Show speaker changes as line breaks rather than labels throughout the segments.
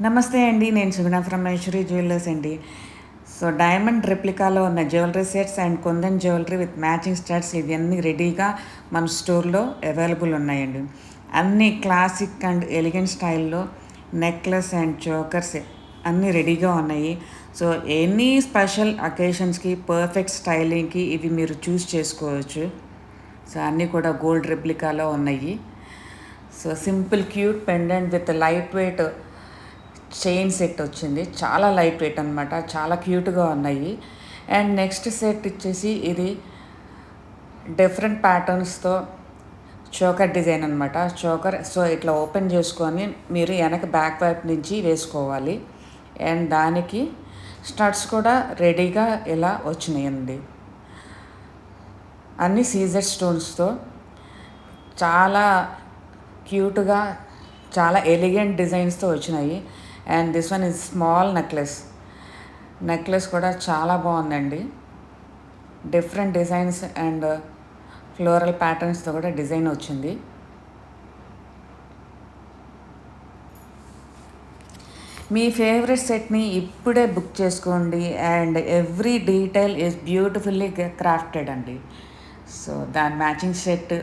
నమస్తే అండి. నేను సుగుణ ఫ్రమ్ మహేశ్వరి జ్యువెలర్స్ అండి. సో డైమండ్ రెప్లికాలో ఉన్న jewellery sets and kundan jewellery with matching studs ఇవన్నీ రెడీగా మన స్టోర్లో అవైలబుల్ ఉన్నాయండి. అన్ని క్లాసిక్ అండ్ ఎలిగెంట్ స్టైల్లో నెక్లెస్ అండ్ చోకర్స్ అన్నీ రెడీగా ఉన్నాయి. సో ఎనీ స్పెషల్ అకేషన్స్కి పర్ఫెక్ట్ స్టైలింగ్కి ఇవి మీరు చూస్ చేసుకోవచ్చు. సో అన్నీ కూడా గోల్డ్ రెప్లికాలో ఉన్నాయి. So simple cute pendant with light weight chain set వచ్చింది. చాలా లైట్ వెయిట్ అనమాట, చాలా క్యూట్గా ఉన్నాయి. అండ్ నెక్స్ట్ సెట్ వచ్చేసి ఇది డిఫరెంట్ ప్యాటర్న్స్తో చోకర్ డిజైన్ అనమాట. చోకర్ సో ఇట్లా ఓపెన్ చేసుకొని మీరు వెనక బ్యాక్ వైపు నుంచి వేసుకోవాలి. అండ్ దానికి స్టడ్స్ కూడా రెడీగా ఇలా వచ్చినాయండి. అన్ని సీజర్ స్టోన్స్తో చాలా క్యూట్గా చాలా ఎలిగెంట్ డిజైన్స్తో వచ్చినాయి. And this one is small necklace కూడా చాలా బాగుందండి. డిఫరెంట్ డిజైన్స్ అండ్ ఫ్లోరల్ ప్యాటర్న్స్తో కూడా డిజైన్ వచ్చింది. మీ ఫేవరెట్ సెట్ని ఇప్పుడే బుక్ చేసుకోండి. And every detail is beautifully crafted అండి. సో దాని మ్యాచింగ్ సెట్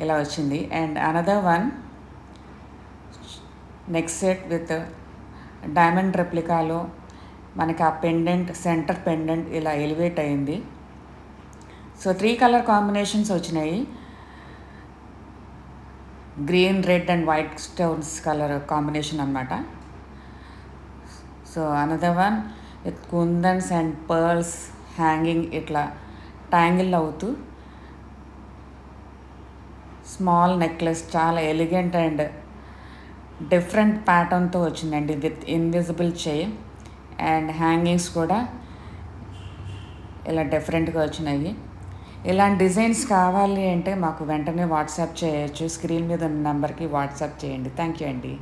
ఇలా వచ్చింది. And another one next set with diamond రెప్లికాలో మనకి ఆ పెండెంట్ సెంటర్ పెండెంట్ ఇలా ఎలివేట్ అయింది. సో 3 కలర్ కాంబినేషన్స్ వచ్చినాయి. Green, red and white stones colour combination అనమాట. So another one with kundans and pearls hanging ఇట్లా ట్యాంగిల్ అవుతూ స్మాల్ నెక్లెస్ చాలా ఎలిగెంట్ అండ్ డిఫరెంట్ ప్యాటర్న్తో వచ్చిందండి with invisible chain. And hangings కూడా ఇలా డిఫరెంట్గా వచ్చినాయి. ఇలాంటి డిజైన్స్ కావాలి అంటే మాకు వెంటనే వాట్సాప్ చేయొచ్చు. స్క్రీన్ మీద ఉన్న నెంబర్కి వాట్సాప్ చేయండి. థ్యాంక్ యూ అండి.